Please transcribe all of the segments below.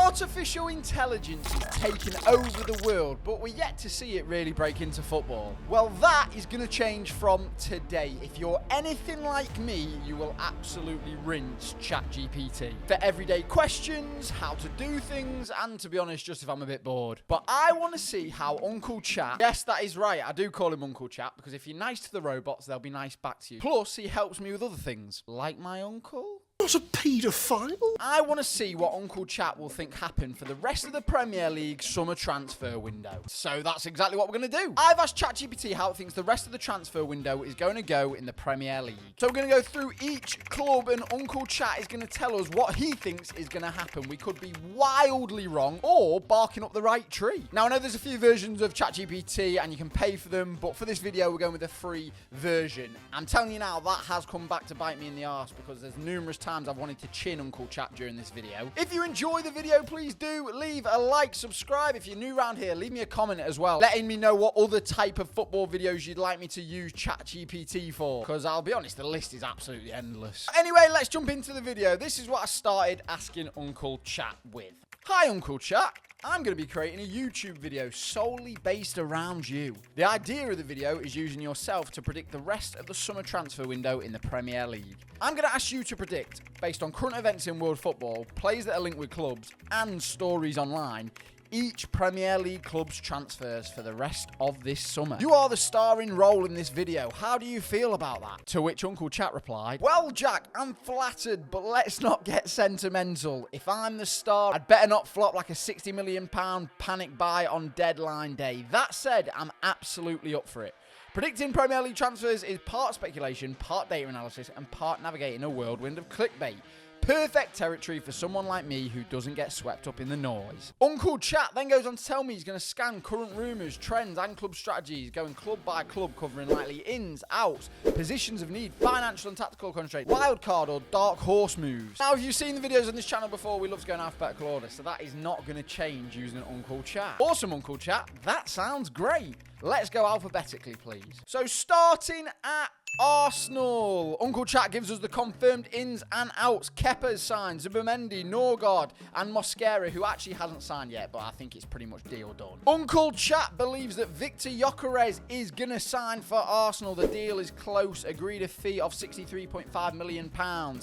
Artificial intelligence is taking over the world, but we're yet to see it really break into football. Well, that is going to change from today. If you're anything like me, you will absolutely rinse ChatGPT for everyday questions, how to do things, and to be honest, just if I'm a bit bored. But I want to see how Uncle Chat, yes, that is right, I do call him Uncle Chat, because if you're nice to the robots, they'll be nice back to you. Plus, he helps me with other things, like my uncle. Not a paedophile? I want to see what Uncle Chat will think happened for the rest of the Premier League summer transfer window. So that's exactly what we're going to do. I've asked ChatGPT how it thinks the rest of the transfer window is going to go in the Premier League. So we're going to go through each club and Uncle Chat is going to tell us what he thinks is going to happen. We could be wildly wrong or barking up the right tree. Now, I know there's a few versions of ChatGPT and you can pay for them, but for this video, we're going with a free version. I'm telling you now, that has come back to bite me in the arse because there's numerous times I've wanted to chin Uncle Chat during this video. If you enjoy the video, please do leave a like, subscribe. If you're new around here, leave me a comment as well, letting me know what other type of football videos you'd like me to use ChatGPT for, because I'll be honest, the list is absolutely endless. Anyway, let's jump into the video. This is what I started asking Uncle Chat with. Hi, Uncle Chat. I'm going to be creating a YouTube video solely based around you. The idea of the video is using yourself to predict the rest of the summer transfer window in the Premier League. I'm going to ask you to predict, based on current events in world football, players that are linked with clubs, and stories online, each Premier League club's transfers for the rest of this summer. You are the starring role in this video. How do you feel about that? To which Uncle Chat replied, well, Jack, I'm flattered, but let's not get sentimental. If I'm the star, I'd better not flop like a £60 million panic buy on deadline day. That said, I'm absolutely up for it. Predicting Premier League transfers is part speculation, part data analysis, and part navigating a whirlwind of clickbait. Perfect territory for someone like me who doesn't get swept up in the noise. Uncle Chat then goes on to tell me he's going to scan current rumours, trends and club strategies, going club by club, covering likely ins, outs, positions of need, financial and tactical constraints, wild card or dark horse moves. Now, if you've seen the videos on this channel before, we love to go in alphabetical order, so that is not going to change using Uncle Chat. Awesome, Uncle Chat. That sounds great. Let's go alphabetically, please. So starting at Arsenal. Uncle Chat gives us the confirmed ins and outs. Kepa's signed, Zubimendi, Norgard, and Mosquera, who actually hasn't signed yet, but I think it's pretty much deal done. Uncle Chat believes that Victor Gyökeres is going to sign for Arsenal. The deal is close. Agreed a fee of £63.5 million.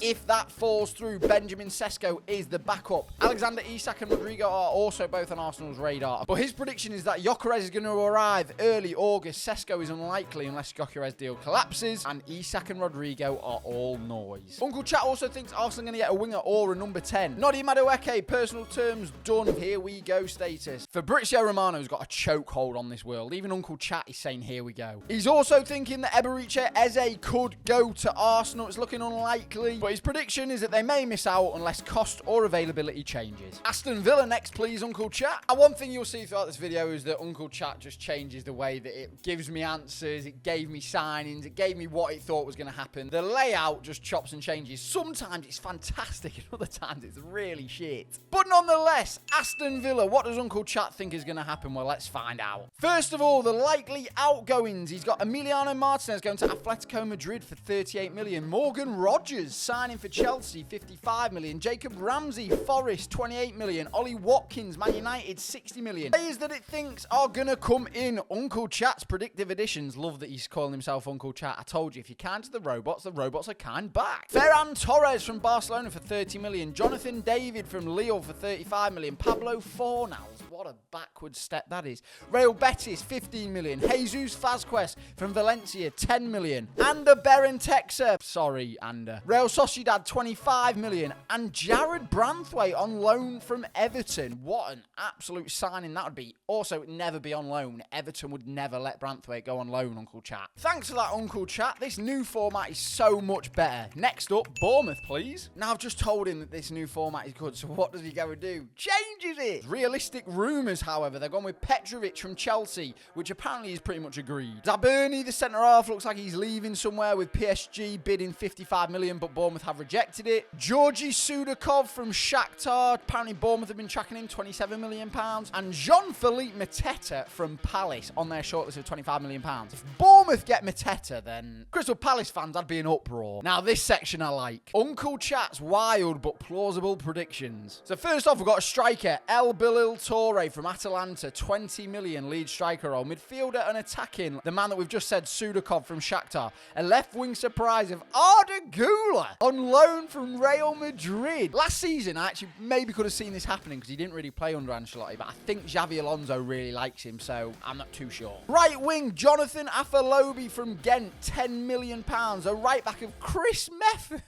If that falls through, Benjamin Sesko is the backup. Alexander Isak and Rodrigo are also both on Arsenal's radar. But his prediction is that Gyökeres is going to arrive early August. Sesko is unlikely unless Gyökeres' deal collapses, and Isak and Rodrigo are all noise. Uncle Chat also thinks Arsenal are going to get a winger or a number 10. Nodi Madueke, personal terms done, here we go status. Fabrizio Romano's got a chokehold on this world. Even Uncle Chat is saying here we go. He's also thinking that Eberiche Eze could go to Arsenal. It's looking unlikely, but his prediction is that they may miss out unless cost or availability changes. Aston Villa next, please, Uncle Chat. And one thing you'll see throughout this video is that Uncle Chat just changes the way that it gives me answers, it gave me signings, it gave me what it thought was going to happen. The layout just chops and changes. Sometimes it's fantastic and other times it's really shit. But nonetheless, Aston Villa, what does Uncle Chat think is going to happen? Well, let's find out. First of all, the likely outgoings. He's got Emiliano Martinez going to Atletico Madrid for 38 million. Morgan Rogers signing for Chelsea, 55 million. Jacob Ramsey, Forest, 28 million. Ollie Watkins, Man United, 60 million. Players that it thinks are going to come in. Uncle Chat's predictive additions. Love that he's calling himself Uncle Chat. I told you, if you're kind to the robots are kind back. Ferran Torres from Barcelona for 30 million. Jonathan David from Lille for 35 million. Pablo Fornals, what a backward step that is. Real Betis, 15 million. Jesus Vazquez from Valencia, 10 million. Ander Berentexa, sorry, Ander. Real Sociedad, 25 million. And Jared Branthwaite on loan from Everton. What an absolute signing that would be. Also, it would never be on loan. Everton would never let Branthwaite go on loan, Uncle Chat. Thanks for that, Uncle Chat. This new format is so much better. Next up, Bournemouth, please. Now, I've just told him that this new format is good, so what does he go and do? Changes it! Realistic rumours, however, they've gone with Petrovic from Chelsea, which apparently is pretty much agreed. Zaberni, the centre-half, looks like he's leaving somewhere with PSG bidding 55 million, but Bournemouth have rejected it. Georgi Sudakov from Shakhtar, apparently Bournemouth have been tracking him, 27 million pounds. And Jean-Philippe Mateta from Palace on their shortlist of 25 million pounds. If Bournemouth get Mateta, then Crystal Palace fans, I'd be in uproar. Now, this section I like. Uncle Chat's wild but plausible predictions. So first off, we've got a striker Striker, El Bilal Toure from Atalanta, 20 million lead striker role. Midfielder and attacking, the man that we've just said, Sudakov from Shakhtar. A left wing surprise of Arda Güler on loan from Real Madrid. Last season, I actually maybe could have seen this happening because he didn't really play under Ancelotti, but I think Xavi Alonso really likes him, so I'm not too sure. Right wing, Jonathan Afalobi from Ghent, £10 million. A right back of Chris Metham.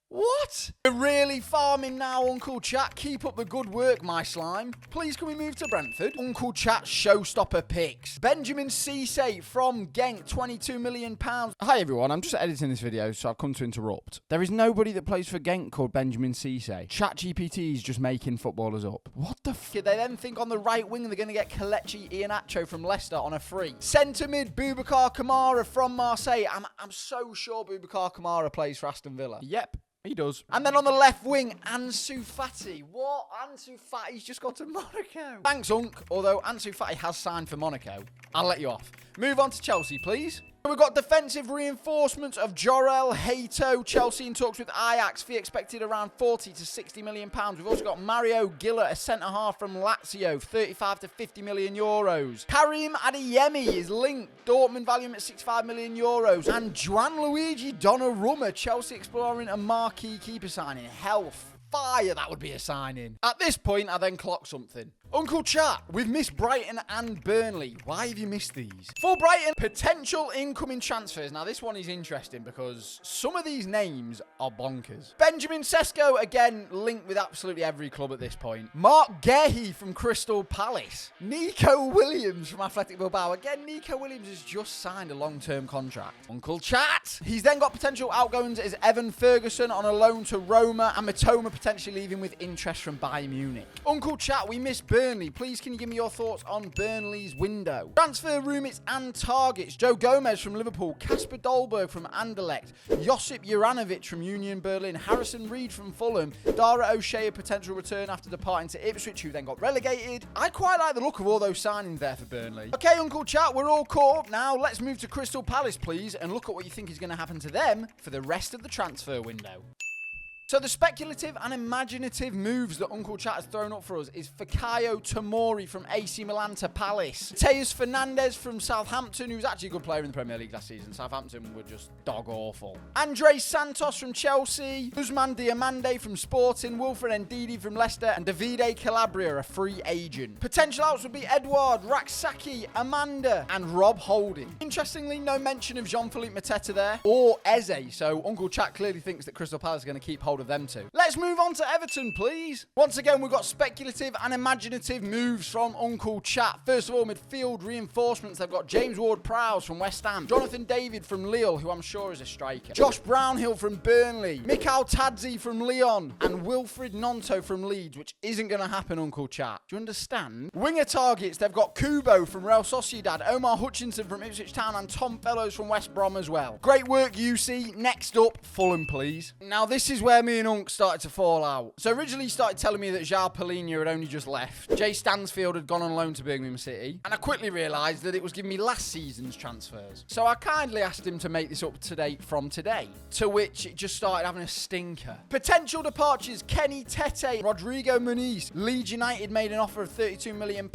What? We're really farming now, Uncle Chat. Keep up the good work, my slime. Please, can we move to Brentford? Uncle Chat's showstopper picks. Benjamin Cisse from Genk, £22 million. Hi, everyone. I'm just editing this video, so I've come to interrupt. There is nobody that plays for Genk called Benjamin Cisse. ChatGPT is just making footballers up. What the f***? They then think on the right wing they're going to get Kelechi Iheanacho from Leicester on a free. Centre mid, Boubacar Kamara from Marseille. I'm so sure Boubacar Kamara plays for Aston Villa. Yep. He does. And then on the left wing, Ansu Fati. What? Ansu Fati's just got to Monaco. Thanks, Unk. Although Ansu Fati has signed for Monaco. I'll let you off. Move on to Chelsea, please. We've got defensive reinforcements of Jorel Hato. Chelsea in talks with Ajax. Fee expected around 40 to 60 million pounds. We've also got Mario Giller, a centre-half from Lazio, 35 to 50 million euros. Karim Adeyemi is linked. Dortmund value him at 65 million euros. And Gianluigi Donnarumma, Chelsea exploring a marquee keeper signing. Health. Fire, that would be a signing. At this point, I then clock something. Uncle Chat, we've missed Brighton and Burnley. Why have you missed these? For Brighton, potential incoming transfers. Now, this one is interesting because some of these names are bonkers. Benjamin Sesko, again, linked with absolutely every club at this point. Mark Gehi from Crystal Palace. Nico Williams from Athletic Bilbao. Again, Nico Williams has just signed a long-term contract. Uncle Chat. He's then got potential outgoings as Evan Ferguson on a loan to Roma and Matoma potentially leaving with interest from Bayern Munich. Uncle Chat, we missed Burnley. Please, can you give me your thoughts on Burnley's window? Transfer rumours and targets. Joe Gomez from Liverpool. Kasper Dolberg from Anderlecht. Josip Juranovic from Union Berlin. Harrison Reed from Fulham. Dara O'Shea, a potential return after departing to Ipswich, who then got relegated. I quite like the look of all those signings there for Burnley. Okay, Uncle Chat, we're all caught up now. Let's move to Crystal Palace, please, and look at what you think is going to happen to them for the rest of the transfer window. So the speculative and imaginative moves that Uncle Chat has thrown up for us is Fikayo Tomori from AC Milan to Palace. Teus Fernandez from Southampton, who's actually a good player in the Premier League last season. Southampton were just dog awful. Andres Santos from Chelsea. Usman Diamande from Sporting. Wilfred Ndidi from Leicester. And Davide Calabria, a free agent. Potential outs would be Edouard, Raksaki, Amanda, and Rob Holding. Interestingly, no mention of Jean-Philippe Mateta there or Eze. So Uncle Chat clearly thinks that Crystal Palace are going to keep hold of them two. Let's move on to Everton, please. Once again, we've got speculative and imaginative moves from Uncle Chat. First of all, midfield reinforcements. They've got James Ward-Prowse from West Ham, Jonathan David from Lille, who I'm sure is a striker, Josh Brownhill from Burnley, Mikhail Tadzi from Lyon, and Wilfried Gnonto from Leeds, which isn't going to happen, Uncle Chat. Do you understand? Winger targets. They've got Kubo from Real Sociedad, Omar Hutchinson from Ipswich Town, and Tom Fellows from West Brom as well. Great work, UC. Next up, Fulham, please. Now, this is where me and Unc started to fall out. So originally he started telling me that João Palhinha had only just left. Jay Stansfield had gone on loan to Birmingham City. And I quickly realised that it was giving me last season's transfers. So I kindly asked him to make this up to date from today. To which it just started having a stinker. Potential departures: Kenny Tete, Rodrigo Muniz. Leeds United made an offer of £32 million.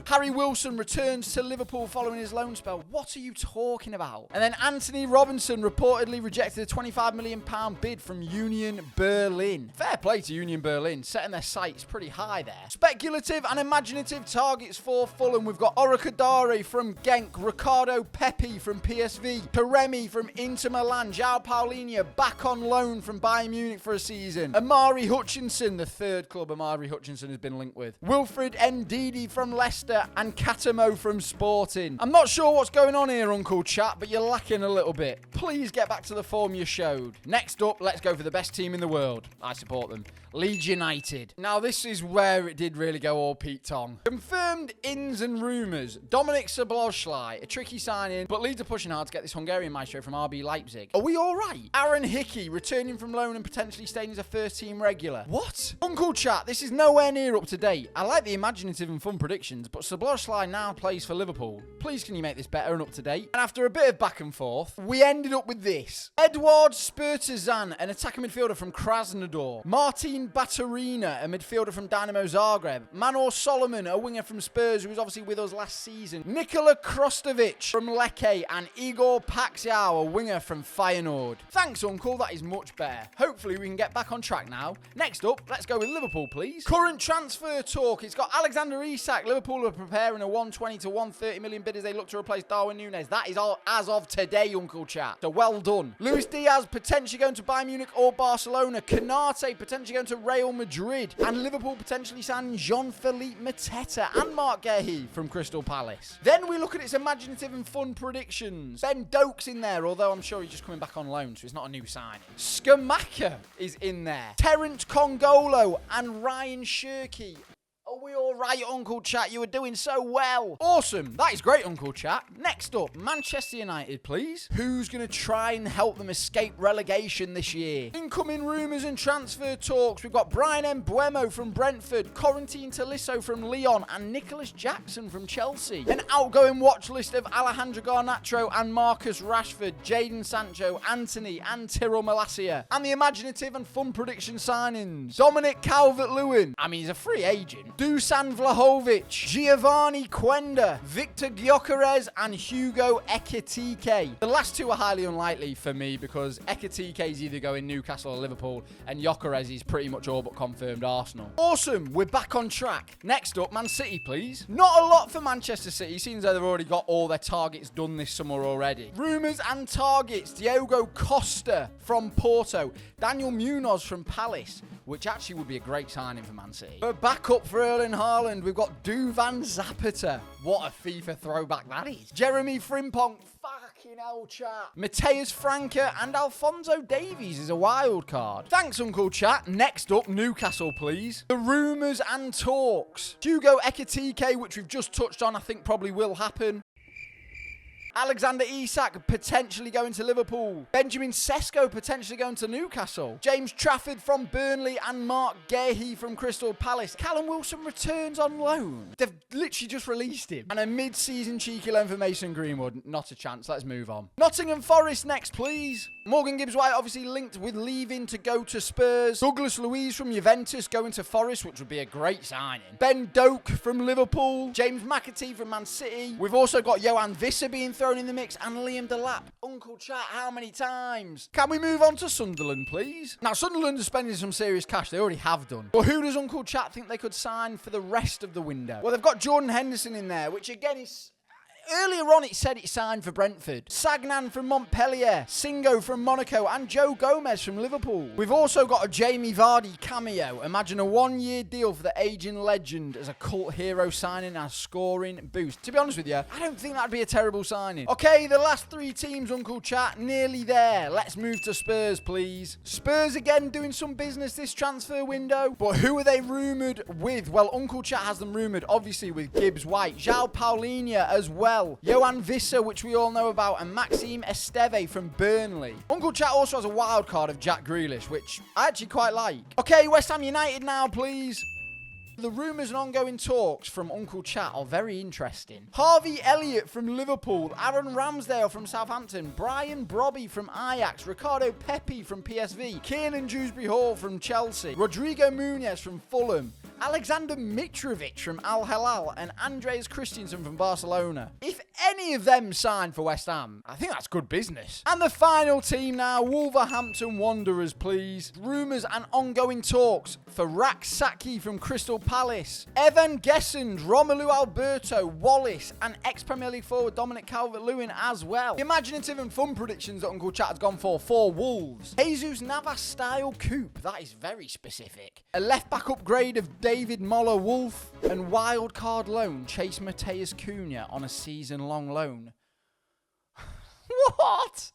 Harry Wilson returns to Liverpool following his loan spell. What are you talking about? And then Anthony Robinson reportedly rejected a £25 million bid from Union Berlin. Fair play to Union Berlin, setting their sights pretty high there. Speculative and imaginative targets for Fulham. We've got Orokadare from Genk, Ricardo Pepi from PSV, Taremi from Inter Milan, João Palhinha back on loan from Bayern Munich for a season, Amari Hutchinson, the third club Amari Hutchinson has been linked with, Wilfred Ndidi from Leicester, and Katamo from Sporting. I'm not sure what's going on here, Uncle Chat, but you're lacking a little bit. Please get back to the form you showed. Next up, let's go for the best team in the world. I support them. Leeds United. Now, this is where it did really go all Pete Tong. Confirmed ins and rumours. Dominik Szoboszlai, a tricky signing, but Leeds are pushing hard to get this Hungarian maestro from RB Leipzig. Are we all right? Aaron Hickey, returning from loan and potentially staying as a first-team regular. What? Uncle Chat, this is nowhere near up to date. I like the imaginative and fun predictions, but Szoboszlai now plays for Liverpool. Please, can you make this better and up to date? And after a bit of back and forth, we ended up with this. Eduard Spurtazan, an attacking midfielder from Krasnodar. Martin Baturina, a midfielder from Dynamo Zagreb. Manor Solomon, a winger from Spurs, who was obviously with us last season. Nikola Krostovic from Lecce, and Igor Paxiao, a winger from Feyenoord. Thanks, Uncle, that is much better. Hopefully we can get back on track now. Next up, let's go with Liverpool, please. Current transfer talk. It's got Alexander Isak. Liverpool are preparing a 120 to 130 million bid as they look to replace Darwin Núñez. That is all as of today, Uncle Chat. So well done. Luis Diaz potentially going to Bayern Munich or Barcelona. Canate potentially going to Real Madrid. And Liverpool potentially signing Jean-Philippe Mateta and Mark Guehi from Crystal Palace. Then we look at its imaginative and fun predictions. Ben Doak's in there, although I'm sure he's just coming back on loan, so it's not a new signing. Skamaka is in there. Terence Congolo and Ryan Shirky. Are we all right, Uncle Chat? You were doing so well. Awesome. That is great, Uncle Chat. Next up, Manchester United, please. Who's going to try and help them escape relegation this year? Incoming rumours and transfer talks. We've got Brian Mbeumo from Brentford, Corentin Tolisso from Lyon, and Nicholas Jackson from Chelsea. An outgoing watch list of Alejandro Garnacho and Marcus Rashford, Jadon Sancho, Anthony, and Tyrell Malacia. And the imaginative and fun prediction signings. Dominic Calvert-Lewin. I mean, he's a free agent. Dusan Vlahovic, Giovanni Quenda, Victor Gyökeres, and Hugo Ekitike. The last two are highly unlikely for me because Ekitike is either going Newcastle or Liverpool, and Gyökeres is pretty much all but confirmed Arsenal. Awesome, we're back on track. Next up, Man City, please. Not a lot for Manchester City. Seems like they've already got all their targets done this summer already. Rumours and targets. Diogo Costa from Porto, Daniel Munoz from Palace, which actually would be a great signing for Man City. But back up for Erling Haaland, we've got Duvan Zapata. What a FIFA throwback that is. Jeremy Frimpong, fucking hell, Chat. Mateus Franca and Alphonso Davies is a wild card. Thanks, Uncle Chat. Next up, Newcastle, please. The rumours and talks. Hugo Ekitike, which we've just touched on, I think probably will happen. Alexander Isak potentially going to Liverpool. Benjamin Sesko potentially going to Newcastle. James Trafford from Burnley and Mark Guehi from Crystal Palace. Callum Wilson returns on loan. They've literally just released him. And a mid-season cheeky loan for Mason Greenwood. Not a chance. Let's move on. Nottingham Forest next, please. Morgan Gibbs-White obviously linked with leaving to go to Spurs. Douglas Luiz from Juventus going to Forest, which would be a great signing. Ben Doak from Liverpool. James McAtee from Man City. We've also got Johan Visser being thrown in the mix, and Liam Delap. Uncle Chat, how many times? Can we move on to Sunderland, please? Now, Sunderland are spending some serious cash. They already have done. But who does Uncle Chat think they could sign for the rest of the window? Well, they've got Jordan Henderson in there, which again is... Earlier on, it said it signed for Brentford. Sagnan from Montpellier, Singo from Monaco, and Joe Gomez from Liverpool. We've also got a Jamie Vardy cameo. Imagine a one-year deal for the aging legend as a cult hero signing and a scoring boost. To be honest with you, I don't think that'd be a terrible signing. Okay, the last three teams, Uncle Chat, nearly there. Let's move to Spurs, please. Spurs again doing some business this transfer window. But who are they rumoured with? Well, Uncle Chat has them rumoured, obviously, with Gibbs-White, João Paulinho as well. Johan Visser, which we all know about, and Maxime Esteve from Burnley. Uncle Chat also has a wild card of Jack Grealish, which I actually quite like. Okay, West Ham United now, please. The rumours and ongoing talks from Uncle Chat are very interesting. Harvey Elliott from Liverpool, Aaron Ramsdale from Southampton, Brian Brobby from Ajax, Ricardo Pepi from PSV, Kiernan Dewsbury-Hall from Chelsea, Rodrigo Muniz from Fulham, Alexander Mitrovic from Al Hilal, and Andreas Christensen from Barcelona. If any of them sign for West Ham, I think that's good business. And the final team now, Wolverhampton Wanderers, please. Rumours and ongoing talks for Rak-Saki from Crystal Palace, Evan Gessend, Romelu Alberto, Wallace, and ex-Premier League forward Dominic Calvert-Lewin as well. The imaginative and fun predictions that Uncle Chat has gone for Wolves. Jesus Navas-style coupe, that is very specific. A left-back upgrade of David Moller-Wolf, and wildcard loan Chase Mateus Cunha on a season-long loan. What?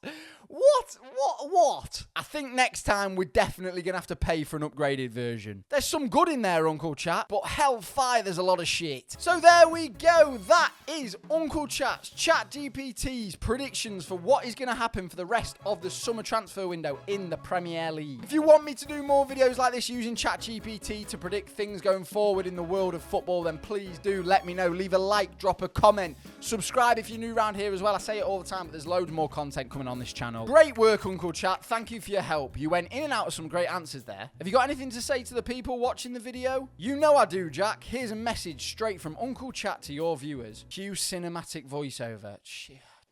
What? I think next time we're definitely going to have to pay for an upgraded version. There's some good in there, Uncle Chat, but hellfire, there's a lot of shit. So there we go. That is Uncle Chat's ChatGPT's predictions for what is going to happen for the rest of the summer transfer window in the Premier League. If you want me to do more videos like this using ChatGPT to predict things going forward in the world of football, then please do let me know. Leave a like, drop a comment, subscribe if you're new around here as well. I say it all the time, but there's loads loads more content coming on this channel. Great work, Uncle Chat. Thank you for your help. You went in and out of some great answers there. Have you got anything to say to the people watching the video? You know I do, Jack. Here's a message straight from Uncle Chat to your viewers. Cue cinematic voiceover.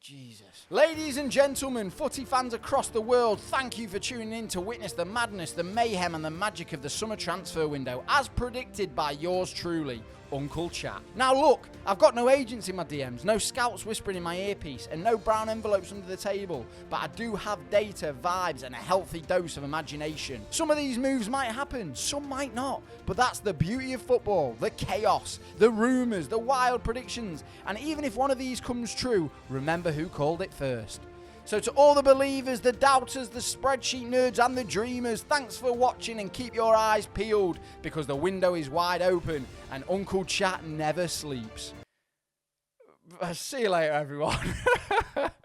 Jesus. Ladies and gentlemen, footy fans across the world, thank you for tuning in to witness the madness, the mayhem and the magic of the summer transfer window, as predicted by yours truly, Uncle Chat. Now look, I've got no agents in my DMs, no scouts whispering in my earpiece, and no brown envelopes under the table, but I do have data, vibes, and a healthy dose of imagination. Some of these moves might happen, some might not, but that's the beauty of football, the chaos, the rumours, the wild predictions, and even if one of these comes true, remember who called it first. So to all the believers, the doubters, the spreadsheet nerds and the dreamers, thanks for watching and keep your eyes peeled because the window is wide open and Uncle Chat never sleeps. See you later, everyone.